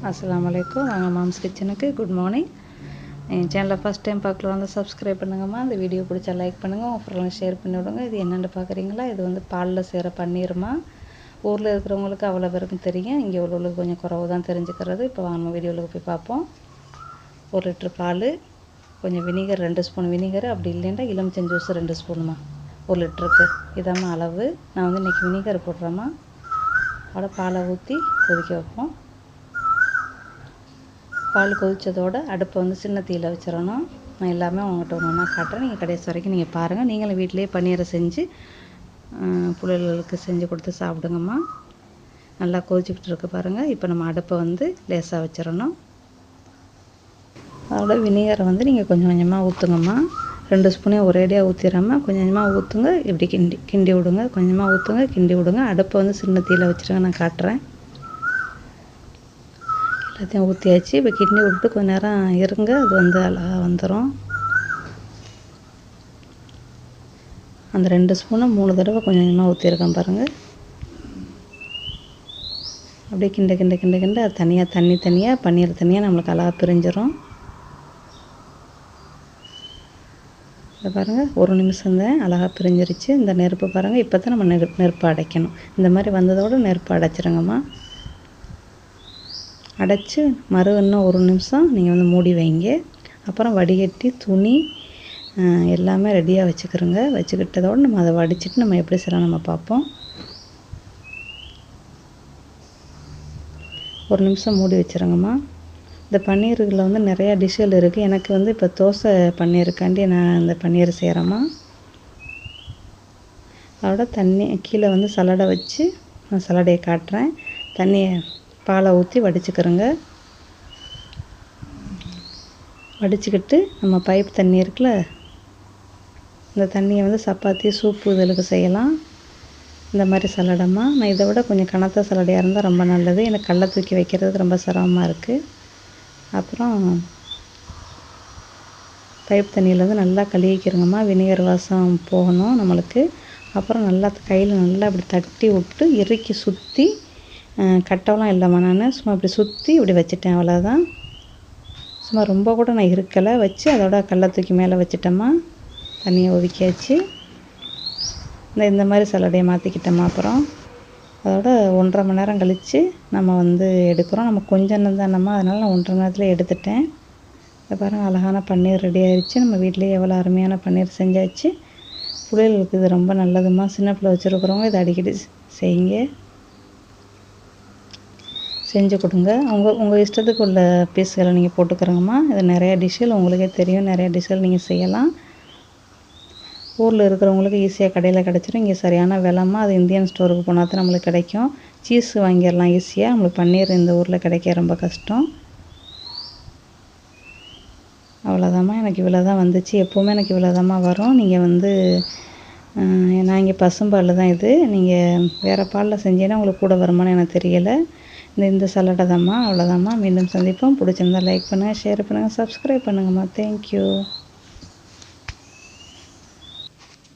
அஸ்ஸலாமு அலைக்கும். வாங்க மாம்ஸ் கிச்சனுக்கு. Good morning. என் சேனலை ஃபஸ்ட் டைம் பார்க்கலாம் வந்து சப்ஸ்கிரைப் பண்ணுங்கம்மா. இந்த வீடியோ பிடிச்சா லைக் பண்ணுங்கள், உங்கள் ஃப்ரெண்ட்ஸ் ஷேர் பண்ணி விடுங்க. இது என்னென்னு பார்க்குறீங்களா? இது வந்து பாலில் செய்கிற பன்னீருமா. ஊரில் இருக்கிறவங்களுக்கு அவ்வளோ பேருக்கும் தெரியும், இங்கே உள்ளவங்களுக்கு கொஞ்சம் குறவு தான் தெரிஞ்சுக்கிறது. இப்போ வாங்க நம்ம வீடியோவில் போய் பார்ப்போம். 1 லிட்டர் பால், கொஞ்சம் வினிகர் 2 ஸ்பூன் வினிகர், அப்படி இல்லைன்னா எலுமிச்சம் ஜூஸ் 2 ஸ்பூனுமா 1 லிட்டருக்கு. இதாம்மா அளவு. நான் வந்து இன்றைக்கி வினிகர் போடுறேம்மா. அதோட பாலை ஊற்றி கொதிக்க வைப்போம். பால் கொதித்ததோடு அடுப்பை வந்து சின்ன தீயில் வச்சிடணும். நான் எல்லாமே உங்கள்கிட்ட ஒன்று ஒன்றா காட்டுறேன். நீங்கள் கடைசி வரைக்கும் நீங்கள் பாருங்கள். நீங்களும் வீட்டிலேயே பன்னீரை செஞ்சு பிள்ளைகளுக்கு செஞ்சு கொடுத்து சாப்பிடுங்கம்மா. நல்லா கொதிச்சுக்கிட்டு இருக்கு பாருங்கள். இப்போ நம்ம அடுப்பை வந்து லேசாக வச்சிடணும். அதோட வினிகரை வந்து நீங்கள் கொஞ்சம் கொஞ்சமாக ஊற்றுங்கம்மா. 2 ஸ்பூனையும் ஒரேடியாக ஊற்றிடாமல் கொஞ்சம் கொஞ்சமாக ஊற்றுங்க. இப்படி கிண்டி விடுங்க. கொஞ்சமாக ஊற்றுங்க, கிண்டி விடுங்க. அடுப்பை வந்து சின்ன தீயில் வச்சுருங்க. நான் காட்டுறேன். எல்லாத்தையும் ஊற்றியாச்சு. இப்போ கிண்டி விட்டு கொஞ்சம் நேரம் இருங்க. அது வந்து அழகாக வந்துடும். அந்த 2 ஸ்பூனை 3 தடவை கொஞ்சம் கொஞ்சமாக ஊற்றிருக்கேன் பாருங்கள். அப்படியே கிண்ட அது தனியாக தனியாக பன்னீர் தனியாக நம்மளுக்கு அழகாக பிரிஞ்சிடும். இதை பாருங்கள், 1 நிமிஷம் தான் அழகாக பிரிஞ்சிருச்சு. இந்த நெருப்பு பாருங்கள். இப்போ தான் நம்ம நெருப்பு அடைக்கணும். இந்த மாதிரி வந்ததோடு நெருப்பு அடைச்சிருங்கம்மா. அடைச்சி இன்னும் 1 நிமிஷம் நீங்கள் வந்து மூடி வைங்க. அப்புறம் வடிகட்டி துணி எல்லாமே ரெடியாக வச்சுக்கிறோங்க. வச்சுக்கிட்டதோடு நம்ம அதை வடிச்சிட்டு நம்ம எப்படி செய்யலாம் நம்ம பார்ப்போம். 1 நிமிஷம் மூடி வச்சுருங்கம்மா. இந்த பன்னீர்களில் வந்து நிறையா டிஷ்ஷுகள் இருக்குது. எனக்கு வந்து இப்போ தோசை பன்னீருக்காண்டி நான் இந்த பன்னீர் செய்கிறேம்மா. அதோட தண்ணி கீழே வந்து சலடை வச்சு நான் சலடையை காட்டுறேன். தண்ணியை பாலை ஊற்றி வடிச்சுக்கிறோங்க. வடிச்சுக்கிட்டு நம்ம பைப் தண்ணி இருக்குல்ல, இந்த தண்ணியை வந்து சப்பாத்தி சூப்பு இதழுக்கு செய்யலாம். இந்த மாதிரி சலடைம்மா. நான் இதை விட கொஞ்சம் கனத்த சலடையாக இருந்தால் ரொம்ப நல்லது. எனக்கு கடலை தூக்கி வைக்கிறதுக்கு ரொம்ப சிரமமாக இருக்குது. அப்புறம் பைப் தண்ணியில் வந்து நல்லா கழுவிக்கிறோங்கம்மா. வினிகர் வாசம் போகணும் நம்மளுக்கு. அப்புறம் நல்லா கையில் நல்லா இப்படி தட்டி விட்டு இறுக்கி சுற்றி, கட்டவெலாம் இல்லைம்மா, நான் சும்மா இப்படி சுற்றி இப்படி வச்சுட்டேன், அவ்வளோதான். சும்மா ரொம்ப கூட நான் இருக்கலை. வச்சு அதோட கடலை தூக்கி மேலே வச்சுட்டேம்மா. தண்ணியை ஒதுக்கியாச்சு. இந்த மாதிரி சலடையை மாற்றிக்கிட்டோம்மா. அப்புறம் அதோட 1.5 மணி நேரம் கழித்து நம்ம வந்து எடுக்கிறோம். நம்ம கொஞ்சம் தானம்மா, அதனால் நான் 1.5 மணி நேரத்தில் எடுத்துட்டேன். இதை பாருங்கள், அழகான பன்னீர் ரெடி ஆயிடுச்சு. நம்ம வீட்டிலேயே எவ்வளோ அருமையான பன்னீர் செஞ்சாச்சு. பிள்ளைகளுக்கு இது ரொம்ப நல்லதும்மா. சின்ன பிள்ளை வச்சுருக்கிறவங்க இதை அடிக்கடி செய்யுங்க, செஞ்சு கொடுங்க. உங்கள் இஷ்டத்துக்கு உள்ள பீஸ்களை நீங்கள் போட்டுக்கிறோங்கம்மா. இது நிறையா டிஷ்ஷுகள் உங்களுக்கே தெரியும். நிறையா டிஷ்ஷுகள் நீங்கள் செய்யலாம். ஊரில் இருக்கிறவங்களுக்கு ஈஸியாக கடையில் கிடச்சிரும். இங்கே சரியான விலைம்மா. அது இந்தியன் ஸ்டோருக்கு போனால் தான் நம்மளுக்கு கிடைக்கும். சீஸ் வாங்கிடலாம் ஈஸியாக. நம்மளுக்கு பன்னீர் இந்த ஊரில் கிடைக்க ரொம்ப கஷ்டம். அவ்வளோதாம்மா. எனக்கு இவ்வளோ தான் வந்துச்சு. எப்போவுமே எனக்கு இவ்வளோ தாம்மா வரும். நீங்கள் வந்து நான் இங்கே பசும்பால் தான் இது. நீங்கள் வேறு பாலில் செஞ்சீங்கன்னா உங்களுக்கு கூட வருமானு எனக்கு தெரியலை. இந்த சலடை தாம்மா. அவ்வளோதாம்மா. மீண்டும் சந்திப்போம். பிடிச்சிருந்தா லைக் பண்ணுங்கள், ஷேர் பண்ணுங்கள், சப்ஸ்கிரைப் பண்ணுங்கம்மா. தேங்க்யூ.